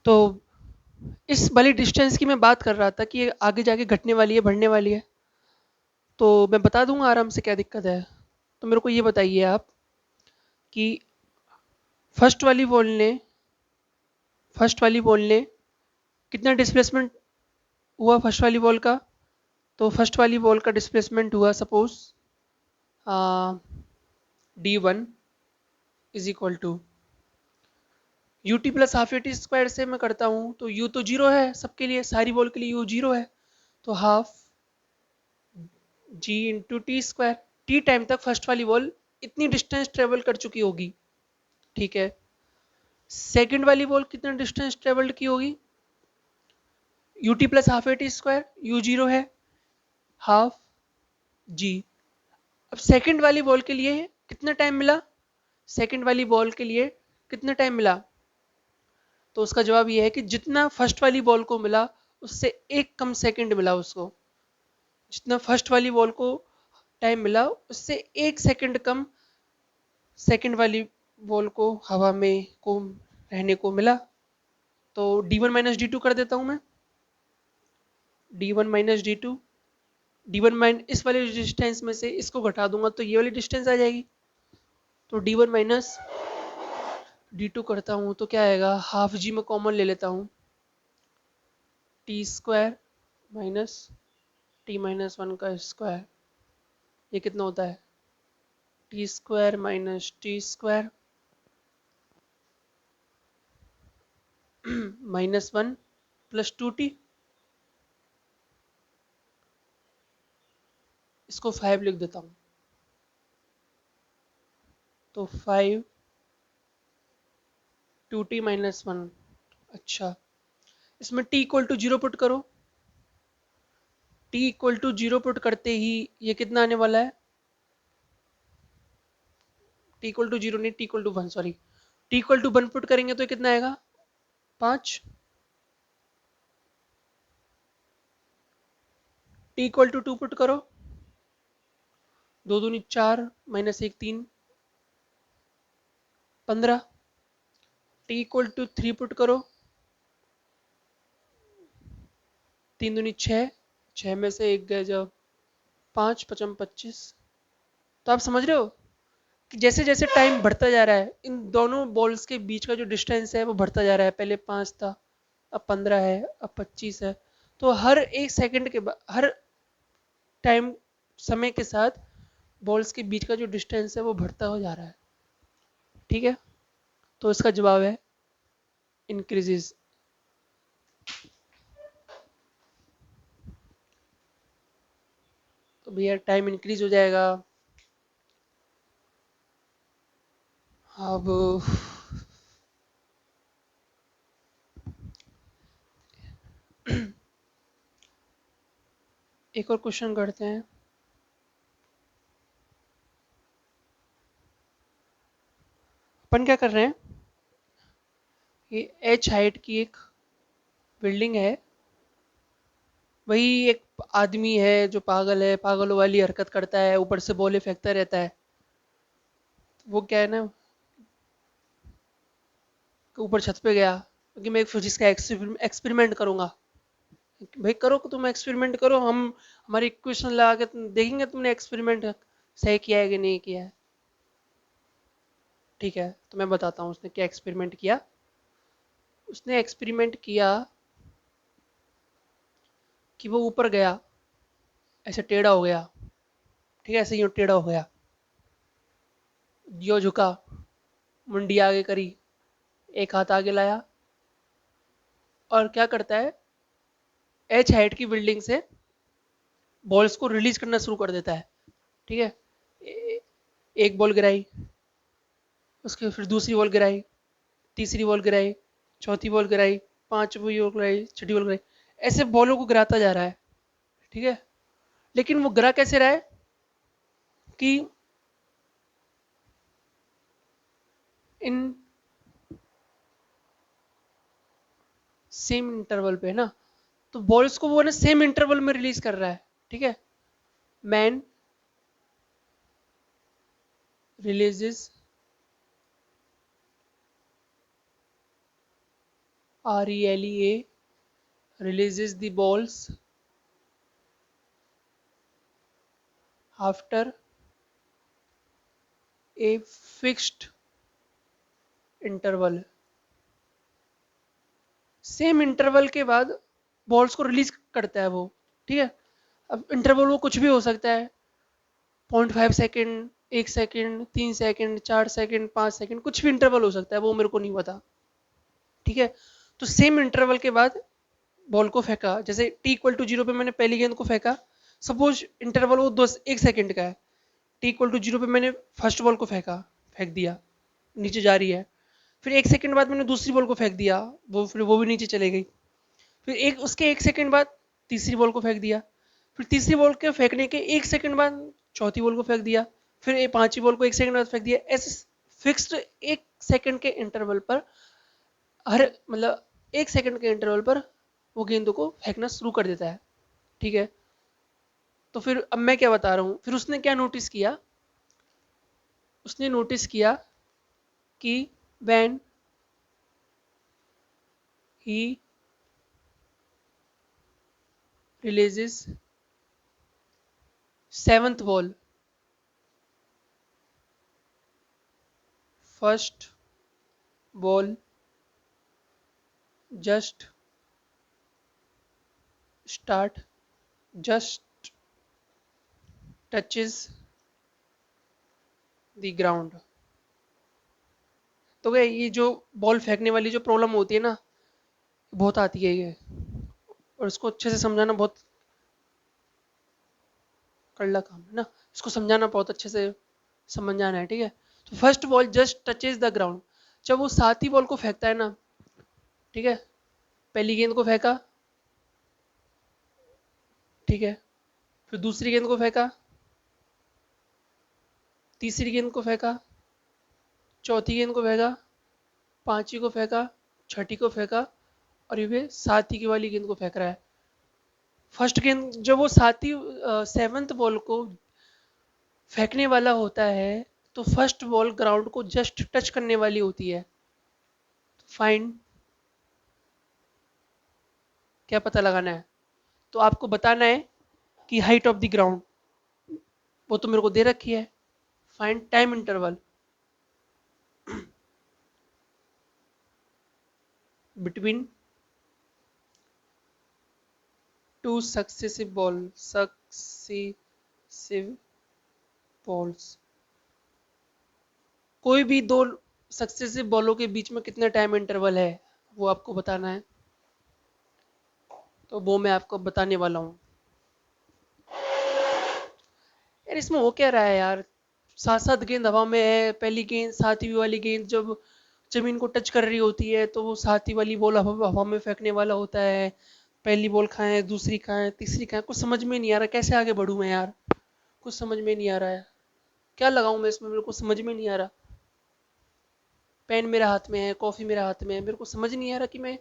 तो इस वाली डिस्टेंस की मैं बात कर रहा था कि ये आगे जाके घटने वाली है, बढ़ने वाली है। तो मैं बता दूंगा आराम से क्या दिक्कत है। तो मेरे को ये बताइए आप कि फर्स्ट वाली बॉल ने फर्स्ट वाली बॉल ने कितना डिस्प्लेसमेंट हुआ फर्स्ट वाली बॉल का। तो फर्स्ट वाली बॉल का डिस्प्लेसमेंट हुआ suppose d1 is equal to u t plus half a t square से मैं करता हूँ तो यू तो जीरो है सबके लिए, सारी बॉल के लिए यू जीरो है। तो half g into t square. T time तक फर्स्ट वाली बॉल इतनी डिस्टेंस ट्रेवल कर चुकी होगी, ठीक है। सेकंड वाली बॉल कितना डिस्टेंस ट्रेवल्ड की होगी, you t plus half a t square, you zero है, हाफ जी। अब सेकंड वाली बॉल के लिए कितना टाइम मिला, सेकंड वाली बॉल के लिए कितना टाइम मिला। तो उसका जवाब ये है कि जितना फर्स्ट वाली बॉल को मिला उससे एक कम सेकंड मिला उसको। जितना फर्स्ट वाली बॉल को टाइम मिला उससे एक सेकंड कम सेकंड वाली बॉल को हवा में को रहने को मिला। तो d1 माइनस डी टू कर देता हूं मैं। d1 minus D to, d1 mine इस वाले डिस्टेंस में से इसको घटा दूंगा तो ये वाली डिस्टेंस आ जाएगी। तो d1 माइनस डी टू करता हूँ तो क्या आएगा, हाफ जी में कॉमन ले लेता हूँ, t square minus t minus one का स्क्वायर। ये कितना होता है, t square minus t square minus one plus two t. इसको फाइव लिख देता हूँ। तो five two t minus one. अच्छा, इसमें t equal to zero put करो। T equal to zero put करते ही ये कितना आने वाला है, टी इक्वल टू जीरो नहीं, t equal to one, sorry. T equal to one put करेंगे तो ये कितना आएगा, पाँच। T equal to two put करो, दो दूनी चार माइनस एक तीन, 15। T equal to three put करो, तीन दूनी छः, छः में से एक गए जब पाँच पचम 25। तो आप समझ रहे हो कि जैसे जैसे टाइम बढ़ता जा रहा है इन दोनों बॉल्स के बीच का जो डिस्टेंस है वो बढ़ता जा रहा है। पहले 5 था, अब 15 है, अब 25 है। तो हर एक सेकंड के बाद, हर टाइम समय के साथ बॉल्स के बीच का जो डिस्टेंस है वो बढ़ता हो जा रहा है, ठीक है। तो इसका जवाब है इंक्रीजेस। तो भैया टाइम इंक्रीज हो जाएगा। अब एक और क्वेश्चन करते हैं। अपन क्या कर रहे हैं, ये एच हाइट की एक बिल्डिंग है, वही एक आदमी है जो पागल है, पागलों वाली हरकत करता है, ऊपर से बॉले फेंकता रहता है। वो क्या है ना, कि ऊपर छत पे गया क्योंकि मैं एक फिजिक्स का एक्सपेरिमेंट करूंगा। भाई करो, तुम एक्सपेरिमेंट करो, हम हमारी इक्वेशन लगा के देखेंगे तुमने एक्सपेरिमेंट सही किया है कि नहीं किया है। ठीक है, तो मैं बताता हूँ उसने क्या एक्सपेरिमेंट किया। उसने एक्सपेरिमेंट किया कि वो ऊपर गया, ऐसे टेढ़ा हो गया, ठीक है, ऐसे यूँ टेढ़ा हो गया, यो झुका, मुंडी आगे करी, एक हाथ आगे लाया, और क्या करता है, एच हाइट की बिल्डिंग से बॉल्स को रिलीज करना शुरू कर देता है, ठीक है। एक बॉल गिराई, उसके फिर दूसरी बॉल गिराई, तीसरी बॉल गिराई, चौथी बॉल गिराई, पांचवी बॉल गिराई, छठी बॉल गिराई, ऐसे बॉलों को गिराता जा रहा है, ठीक है। लेकिन वो गिरा कैसे रहा है कि इन सेम इंटरवल पे है ना, तो बॉल्स को वो ना सेम इंटरवल में रिलीज कर रहा है, ठीक है। Man releases RELEA releases the balls after a fixed interval. Same interval के बाद बॉल्स को रिलीज करता है वो, ठीक है। अब इंटरवल वो कुछ भी हो सकता है, 0.5 second, 1 second, 3 second, 4 second, 5 second, कुछ भी इंटरवल हो सकता है, वो मेरे को नहीं पता, ठीक है। तो सेम इंटरवल के बाद बॉल को फेंका, जैसे t=0 पे मैंने पहली गेंद को फेंका, सपोज इंटरवल वो 1 सेकेंड का है, t=0 पे मैंने फर्स्ट बॉल को फेंका, फेंक दिया, नीचे जा रही है। फिर 1 सेकेंड बाद मैंने दूसरी बॉल को फेंक दिया, फिर वो भी नीचे चले गई। फिर उसके 1 सेकेंड बाद तीसरी बॉल को फेंक दिया। फिर तीसरी बॉल के फेंकने के 1 सेकेंड बाद चौथी बॉल को फेंक दिया। फिर पांचवी बॉल को 1 सेकेंड बाद फेंक दिया। ऐसे फिक्स्ड 1 सेकेंड के इंटरवल पर, हर मतलब 1 सेकेंड के इंटरवल पर वो गेंदों को फेंकना शुरू कर देता है, ठीक है। तो फिर अब मैं क्या बता रहा हूँ, फिर उसने क्या नोटिस किया, उसने नोटिस किया कि when he releases seventh ball, first ball just start just touches the ground। तो क्या ये जो बॉल फेंकने वाली जो प्रॉब्लम होती है ना, बहुत आती है ये, और इसको अच्छे से समझाना बहुत कड़ला काम है ना, इसको समझाना बहुत अच्छे से समझ जाना है, ठीक है। तो first ball just touches the ground, जब वो सातवीं बॉल को फेंकता है ना, ठीक है, पहली गेंद को फेंका, ठीक है, फिर दूसरी गेंद को फेंका, तीसरी गेंद को फेंका, चौथी गेंद को फेंका, पांचवी को फेंका, छठी को फेंका, और ये सातवीं की वाली गेंद को फेंक रहा है। फर्स्ट गेंद जब वो सातवीं सेवंथ बॉल को फेंकने वाला होता है, तो फर्स्ट बॉल ग्राउंड को जस्ट टच करने वाली होती है। फाइंड, क्या पता लगाना है, तो आपको बताना है कि हाइट ऑफ द ग्राउंड, वो तो मेरे को दे रखी है। Find time interval between two successive balls, कोई भी दो सक्सेसिव बॉलों के बीच में कितना टाइम इंटरवल है, वो आपको बताना है। तो वो मैं आपको बताने वाला हूँ। यार इसमें हो क्या रहा है यार, सात सात गेंद हवा में है, पहली गेंद सातवीं वाली गेंद जब जमीन को टच कर रही होती है, तो वो सातवीं वाली बॉल हवा में फेंकने वाला होता है। पहली बॉल खाए, दूसरी खाए, तीसरी खाए, कुछ समझ में नहीं आ रहा, कैसे आगे बढ़ूं मैं यार, कुछ समझ में नहीं आ रहा है। क्या लगाऊं मैं इसमें, मेरे को समझ में नहीं आ रहा। पेन मेरे हाथ में है, कॉफी मेरे हाथ में है, मेरे को समझ नहीं आ रहा कि मैं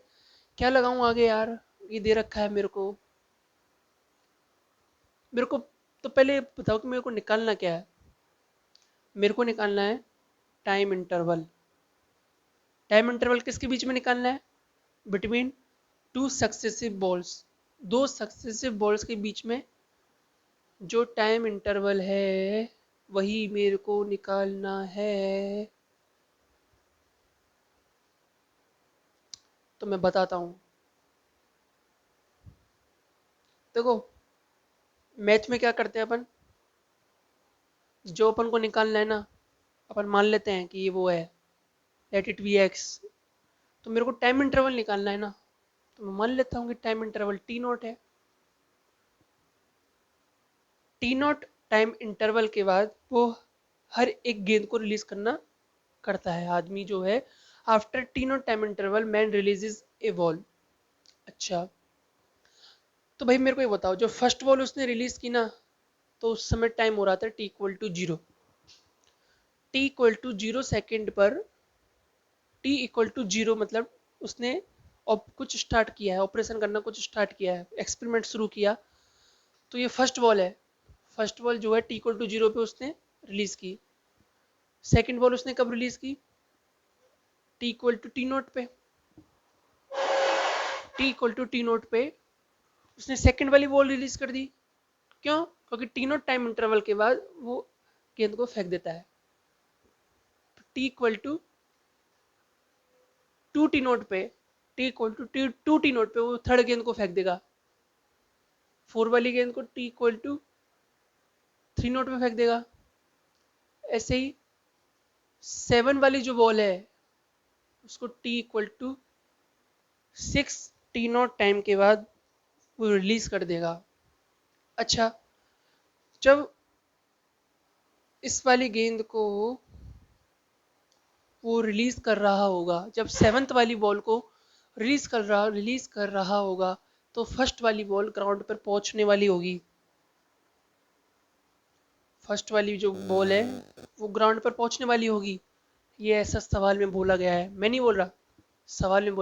क्या लगाऊं आगे यार। ये दे रखा है मेरे को, मेरे को तो पहले बताओ कि मेरे को निकालना क्या है। मेरे को निकालना है टाइम इंटरवल। टाइम इंटरवल किसके बीच में निकालना है, बिटवीन टू सक्सेसिव बॉल्स, दो सक्सेसिव बॉल्स के बीच में जो टाइम इंटरवल है वही मेरे को निकालना है। तो मैं बताता हूँ, देखो मैथ में क्या करते हैं अपन, जो अपन को निकालना है ना, अपन मान लेते हैं कि ये वो है, लेट इट बी एक्स। तो मेरे को टाइम इंटरवल निकालना है ना, तो मैं मान लेता हूँ कि टाइम इंटरवल टी नॉट है। टी नॉट टाइम इंटरवल के बाद वो हर एक गेंद को रिलीज करता है आदमी जो है। After T naught time interval man releases ए बॉल। अच्छा, तो भाई मेरे को ये बताओ, जो फर्स्ट बॉल उसने रिलीज की ना, तो उस समय टाइम हो रहा था t=0। t=0 सेकेंड पर, t=0 मतलब उसने अब कुछ स्टार्ट किया है, ऑपरेशन करना कुछ स्टार्ट किया है, एक्सपेरिमेंट शुरू किया। तो ये फर्स्ट बॉल है, फर्स्ट बॉल जो है t=0 पे उसने रिलीज की। सेकंड बॉल उसने कब रिलीज की, t=t0 पे। T equal to t naught पे उसने सेकंड वाली बॉल रिलीज कर दी। क्यों? क्योंकि टी नोट टाइम इंटरवल के बाद वो गेंद को फेंक देता है। T equal to two t naught पे, t equal to two t naught पे वो थर्ड गेंद को फेंक देगा। फोर वाली गेंद को t equal to three naught पे फेंक देगा। ऐसे ही सेवन वाली जो बॉल है उसको t equal to six t naught time के बाद वो रिलीज कर देगा। अच्छा, जब इस वाली गेंद को वो रिलीज कर रहा होगा, जब सेवंथ वाली बॉल को रिलीज कर रहा होगा, तो फर्स्ट वाली बॉल ग्राउंड पर पहुंचने वाली होगी। फर्स्ट वाली जो बॉल है वो ग्राउंड पर पहुंचने वाली होगी। ये ऐसा सवाल में बोला गया है, मैं नहीं बोल रहा, सवाल में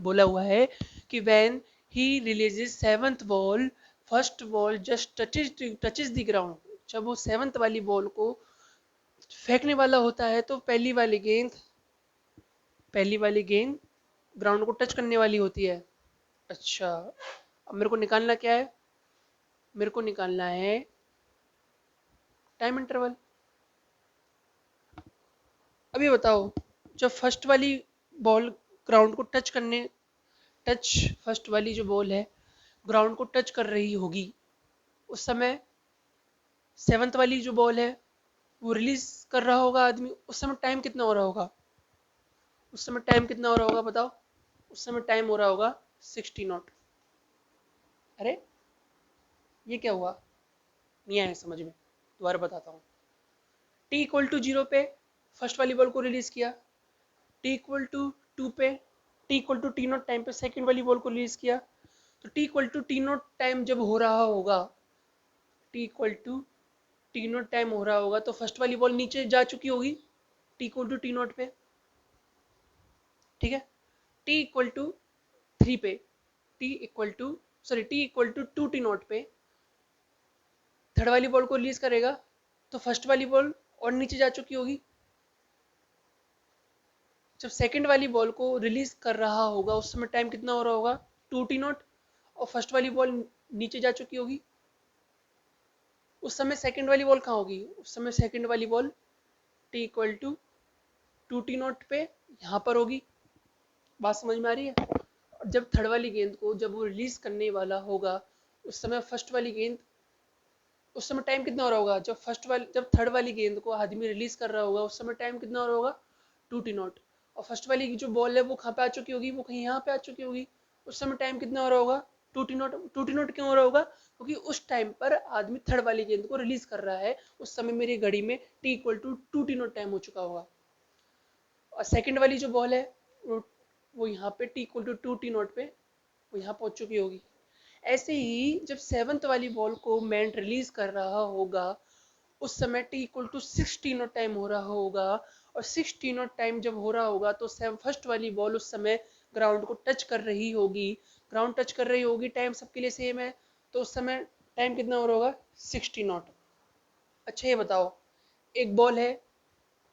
बोला हुआ है कि when he releases seventh ball, first ball just touches the ground. जब वो सेवंथ वाली बॉल को फेंकने वाला होता है तो पहली वाली गेंद ग्राउंड को टच करने वाली होती है। अच्छा, अब मेरे को निकालना क्या है? मेरे को निकालना है टाइम इंटरवल। अभी बताओ, जब फर्स्ट वाली बॉल ग्राउंड को टच फर्स्ट वाली जो बॉल है ग्राउंड को टच कर रही होगी, उस समय सेवंथ वाली जो बॉल है वो रिलीज कर रहा होगा आदमी, उस समय टाइम कितना हो रहा होगा? उस समय टाइम कितना हो रहा होगा बताओ? उस समय टाइम हो रहा होगा 60 नॉट। अरे, ये क्या हुआ? नहीं आया समझ में, दोबारा बताता हूँ। टी इक्वल टू जीरो पे फर्स्ट वाली बॉल को रिलीज किया। टी इक्वल टू टू पे, t equal to t naught time पे सेकेंड वाली बॉल को रिलीज किया। तो t equal to t naught time जब हो रहा होगा, t equal to t naught time हो रहा होगा, तो फर्स्ट वाली बॉल नीचे जा चुकी होगी t equal to t naught पे। ठीक है, टी इक्वल टू थ्री पे, t equal to sorry t equal to two t naught पे थर्ड वाली बॉल को रिलीज करेगा, तो फर्स्ट वाली बॉल और नीचे जा चुकी होगी। जब सेकंड वाली बॉल को रिलीज कर रहा होगा उस समय टाइम कितना हो रहा होगा? Two t naught. और फर्स्ट वाली बॉल नीचे जा चुकी होगी। उस समय सेकंड वाली बॉल कहाँ होगी? उस समय सेकंड वाली ball t equal to two t naught पे यहाँ पर होगी। बात समझ में आ रही है? और जब थर्ड वाली गेंद को जब वो रिलीज करने वाला होगा उस समय फर्स्ट वाली गेंद, उस समय टाइम कितना हो रहा होगा? जब थर्ड वाली गेंद को आदमी रिलीज कर रहा होगा उस समय टाइम कितना हो रहा होगा? Two t naught. और फर्स्ट वाली की जो बॉल है वो कहाँ पे आ चुकी होगी? वो कहीं यहाँ पे आ चुकी होगी। उस समय टाइम कितना हो रहा होगा? Two t naught. Two t naught क्यों हो रहा होगा? क्योंकि उस टाइम पर आदमी थर्ड वाली गेंद को रिलीज कर रहा है, उस समय मेरी घड़ी में t equal to two t naught time हो चुका होगा। और सेकंड वाली जो बॉल है वो यहाँ पे t equal to two t naught पे वो यहाँ पहुंच चुकी होगी। ऐसे ही जब सेवंथ वाली बॉल को मैन रिलीज कर रहा होगा उस समय t equal to six t naught time हो रहा होगा। और सिक्स टी नॉट टाइम जब हो रहा होगा तो फर्स्ट वाली बॉल उस समय ग्राउंड को टच कर रही होगी। ग्राउंड टच कर रही होगी, टाइम सबके लिए सेम है, तो उस समय टाइम कितना हो रहा होगा? 60 नॉट। अच्छा, ये बताओ, एक बॉल है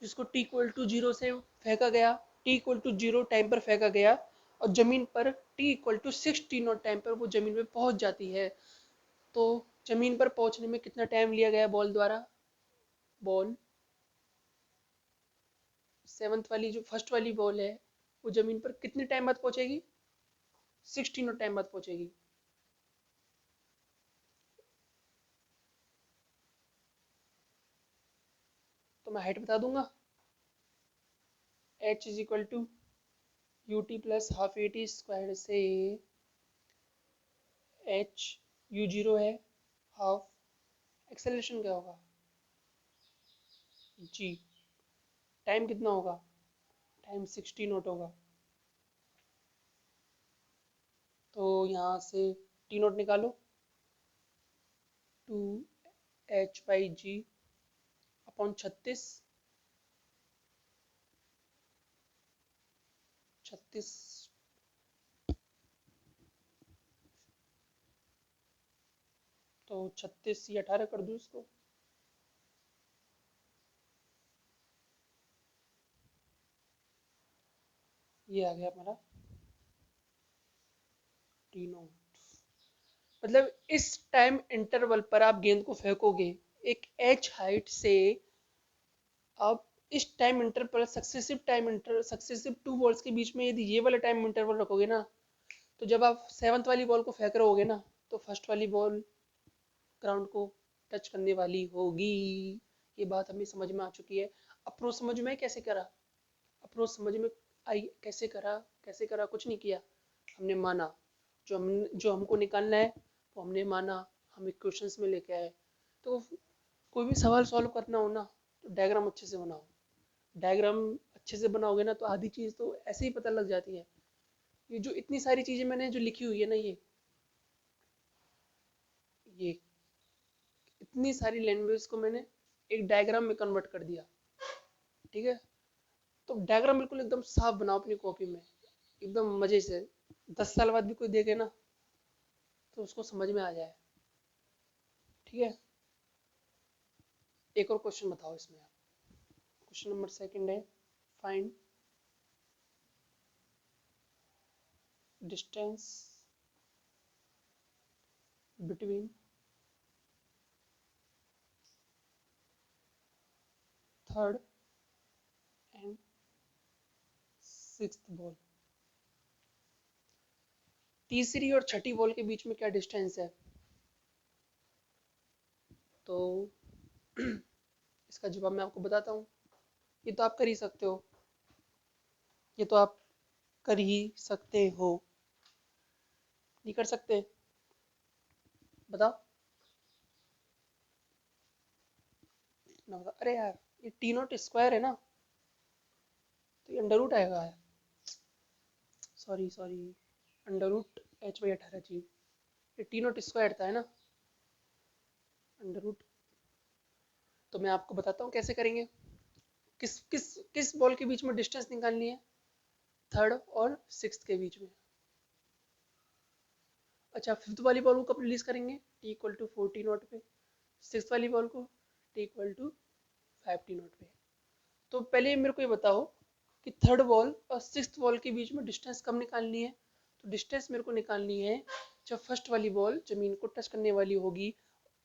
जिसको टी इक्वल टू जीरो से फेंका गया, t equal to zero time पर फेंका गया, और जमीन पर t equal to six t naught time पर वो जमीन में पहुंच जाती है। तो जमीन पर पहुंचने में कितना टाइम लिया गया बॉल द्वारा? बॉल सेवंथ वाली जो फर्स्ट वाली बॉल है वो जमीन पर कितने टाइम बाद पहुंचेगी? 60 टाइम बाद पहुंचेगी। तो मैं हाइट बता दूंगा, h is equal to u t plus half a t square से h यू जीरो है, हाफ एक्सेलरेशन क्या होगा? जी। टाइम कितना होगा? टाइम 60 नॉट होगा। तो यहाँ से टी नॉट निकालो, two h by g upon 36। तो 36 या 18 कर दूँ इसको? ये आ गया हमारा टी नॉट मतलब इस टाइम इंटरवल पर आप गेंद को फेंकोगे एक एच हाइट से। आप इस time interval successive two balls के बीच में यदि ये वाला टाइम इंटरवल रखोगे ना, तो जब आप सेवंथ वाली बॉल को फेंक रहे होगे ना, तो फर्स्ट वाली बॉल ग्राउंड को टच करने वाली होगी। ये बात हमें समझ में आ चुकी है। अप्रोच समझ में कैसे करा, अप्रोच समझ में आई कैसे करा कुछ नहीं किया, हमने माना जो हमको निकालना है वो हमने माना, हम इक्वेशंस में लेके आए। तो कोई भी सवाल सॉल्व करना हो ना, तो डायग्राम अच्छे से बनाओ। डायग्राम अच्छे से बनाओगे ना तो आधी चीज़ तो ऐसे ही पता लग जाती है। ये जो इतनी सारी चीज़ें मैंने जो लिखी हुई है ना, ये इतनी सारी लैंग्वेज को मैंने एक डायग्राम में कन्वर्ट कर दिया। ठीक है, तो डायग्राम बिल्कुल एकदम साफ बनाओ अपनी कॉपी में, एकदम मजे से। 10 साल बाद भी कोई देखे ना तो उसको समझ में आ जाए। ठीक है, एक और क्वेश्चन बताओ इसमें आप। क्वेश्चन नंबर सेकंड है, find distance between third and sixth ball. तीसरी और छठी बॉल के बीच में क्या डिस्टेंस है? तो इसका जवाब मैं आपको बताता हूँ। ये तो आप कर ही सकते हो, ये तो आप कर ही सकते हो। नहीं कर सकते? बताओ ना, बताओ। अरे यार, ये टी नॉट स्क्वायर है ना, तो ये अंडर रूट आएगा यार। सॉरी, अंडर रूट h/18 जी। ये टी नॉट स्क्वायर था है ना, अंडर रूट। तो मैं आपको बताता हूँ कैसे करेंगे। किस किस किस बॉल के बीच में डिस्टेंस निकालनी है? थर्ड और सिक्स्थ के बीच में। अच्छा, फिफ्थ वाली बॉल को कब रिलीज करेंगे? t=4t0 पे। सिक्स्थ वाली बॉल को t=5t0 पे। तो पहले मेरे को ये बताओ कि थर्ड बॉल और सिक्स्थ बॉल के बीच में डिस्टेंस कब निकालनी है? तो डिस्टेंस मेरे को निकालनी है जब फर्स्ट वाली बॉल जमीन को टच करने वाली होगी,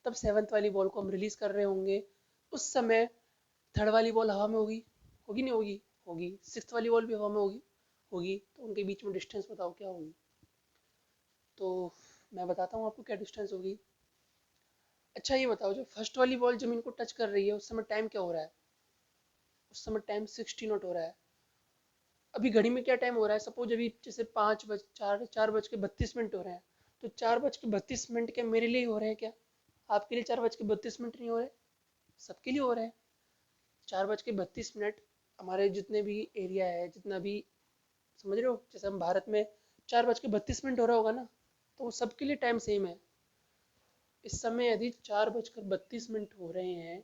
तब सेवंथ वाली बॉल को हम रिलीज कर रहे होंगे। उस समय थर्ड वाली बॉल हवा में होगी, होगी नहीं होगी? होगी। सिक्स्थ वाली बॉल भी हवा में होगी, होगी। तो उनके बीच में डिस्टेंस बताओ क्या होगी? तो मैं बताता हूँ आपको क्या डिस्टेंस होगी। अच्छा ये बताओ, जो फर्स्ट वाली बॉल जमीन को टच कर रही है उस समय टाइम क्या हो रहा है? उस समय टाइम 60 नॉट हो रहा है। अभी घड़ी में क्या टाइम हो रहा है? सपोज अभी जैसे 4:32 हो रहे हैं, तो 4:32 क्या मेरे लिए हो रहे हैं क्या? आपके लिए 4:32 नहीं हो रहे? सबके लिए हो रहे हैं 4:32। हमारे जितने भी एरिया है, जितना भी, समझ रहे हो, जैसे हम भारत में 4:32 हो रहा होगा ना, तो वो सबके लिए टाइम सेम है। इस समय यदि 4:32 हो रहे हैं,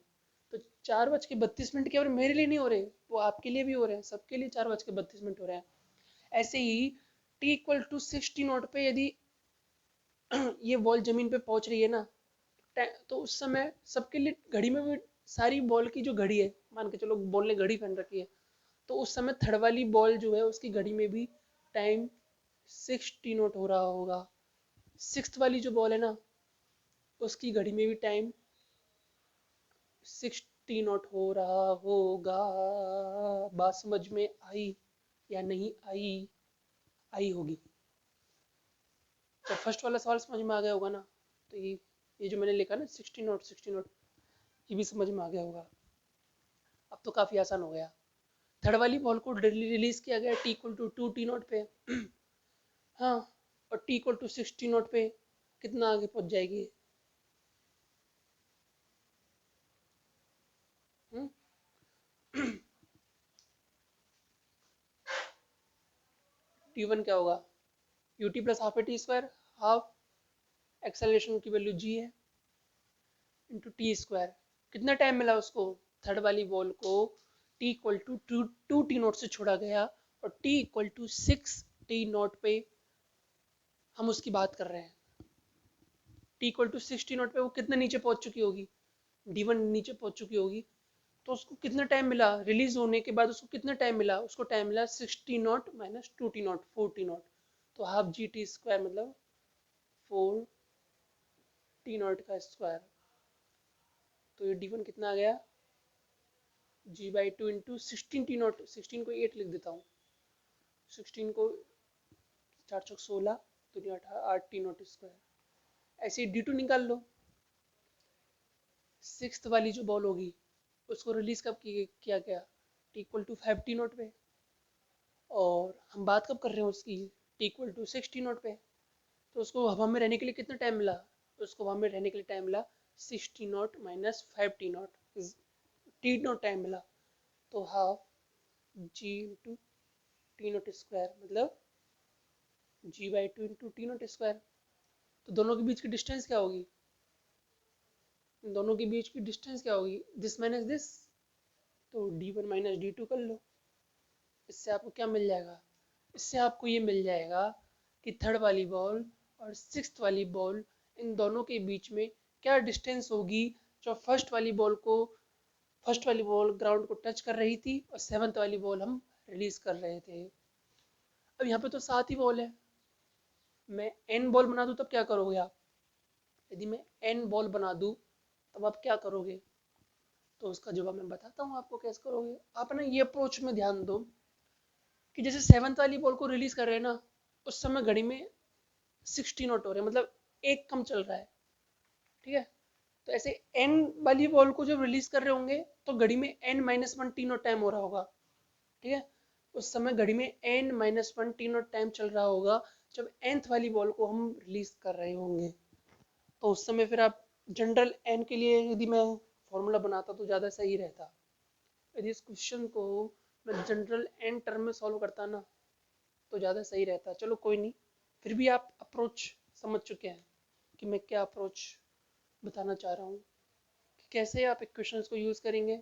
तो 4:32 केवल मेरे लिए नहीं हो रहे, वो आपके लिए भी हो रहे हैं, सबके लिए 4:32 हो रहे हैं। ऐसे ही t=60 नॉट पे यदि ये बॉल जमीन पे पहुंच रही है ना, तो उस समय सबके लिए घड़ी में भी, सारी बॉल की जो घड़ी है, मान के चलो बॉल ने घड़ी पहन रखी है, तो उस समय थर्ड वाली बॉल जो है उसकी घड़ी में भी टाइम 60 नॉट हो रहा होगा। सिक्स्थ वाली जो बॉल है ना, उसकी घड़ी में भी टाइम 60 नॉट हो रहा होगा। बात समझ में आई या नहीं आई? आई होगी। तो फर्स्ट वाला सवाल समझ में आ गया होगा ना, तो ये जो मैंने लिखा ना 60 नॉट, ये भी समझ में आ गया होगा। अब तो काफ़ी आसान हो गया। थर्ड वाली बॉल को रिलीज किया गया t=2t0 पे। हाँ, और t=60 नॉट पे कितना आगे पहुंच जाएगी? t1 क्या होगा? ut plus half a t square. Half acceleration की वैल्यू g है, इंटू टी स्क्वायर। कितना टाइम मिला उसको? थर्ड वाली बॉल को t=2t0 से छोड़ा गया, और t=6t0 पे हम उसकी बात कर रहे हैं। t=60 पे वो कितना नीचे पहुंच चुकी होगी? d1 नीचे पहुंच चुकी होगी। तो उसको कितना टाइम मिला रिलीज होने के बाद? उसको कितना टाइम मिला? उसको टाइम मिला 60 नॉट माइनस 2t0, 4t0। तो हाफ जी टी स्क्वायर मतलब 4 T0 का स्क्वायर, तो ये D1 कितना आ गया, G/2 इंटू 16 T0, 16 को 8 लिख देता हूँ, 16 को 4 × 16 दुनिया 8 T0 स्क्वायर। ऐसे ही D2 निकाल लो, सिक्स्थ वाली जो बॉल होगी उसको रिलीज कब किया गया, T=5 T0 पे, और हम बात कब कर रहे हैं उसकी, T=6 T0 पे, तो उसको हवा में रहने के लिए कितना टाइम मिला, उसको हवा में रहने के लिए टाइम मिला 6 T0 - 5 T0 T0 टाइम मिला, तो हाफ G/T0 स्क्वायर मतलब G/2 इंटू T0 स्क्वायर। तो दोनों के बीच की डिस्टेंस क्या होगी, दोनों के बीच की डिस्टेंस क्या होगी, दिस माइनस दिस, तो D1 - D2 कर लो। इससे आपको क्या मिल जाएगा, इससे आपको ये मिल जाएगा कि थर्ड वाली बॉल और सिक्स्थ वाली बॉल, इन दोनों के बीच में क्या डिस्टेंस होगी, जो फर्स्ट वाली बॉल ग्राउंड को टच कर रही थी और सेवन्थ वाली बॉल हम रिलीज कर रहे थे। अब यहाँ पे तो 7 ही बॉल है, मैं n बॉल बना दूँ तब क्या करोगे आप, यदि मैं n बॉल बना दूँ तब आप क्या करोगे, तो उसका जवाब मैं बताता हूँ आपको कैसे करोगे। आप ना ये अप्रोच में ध्यान दो कि जैसे सेवन्थ वाली बॉल को रिलीज कर रहे हैं ना, उस समय घड़ी में 6 T0 हो रहे हैं, मतलब एक कम चल रहा है, ठीक है। तो ऐसे n वाली बॉल को जब रिलीज कर रहे होंगे तो घड़ी में n-1 T0 टाइम हो रहा होगा, ठीक है। उस समय घड़ी में n-1 T0 टाइम चल रहा होगा जब nth वाली बॉल को हम रिलीज कर रहे होंगे। तो उस समय फिर आप जनरल n के लिए यदि मैं फॉर्मूला बनाता तो ज़्यादा सही रहता। यदि इस क्वेश्चन को मैं जनरल n टर्म में सॉल्व करता ना तो ज़्यादा सही रहता। चलो कोई नहीं, फिर भी आप अप्रोच समझ चुके हैं कि मैं क्या अप्रोच बताना चाह रहा हूँ, कि कैसे आप इक्वेशंस को यूज़ करेंगे,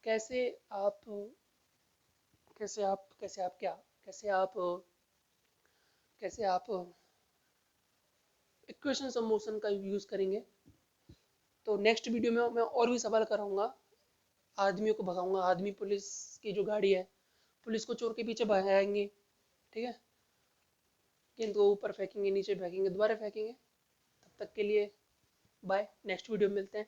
कैसे आप कैसे आप कैसे आप क्या कैसे आप इक्वेशंस ऑफ मोशन का यूज़ करेंगे। तो नेक्स्ट वीडियो में मैं और भी सवाल कराऊंगा, आदमियों को भगाऊंगा, आदमी पुलिस की जो गाड़ी है, पुलिस को चोर के पीछे भगाएंगे, ठीक है, गेंद को ऊपर फेंकेंगे, नीचे फेंकेंगे, दोबारा फेंकेंगे। तब तक के लिए बाय, नेक्स्ट वीडियो में मिलते हैं।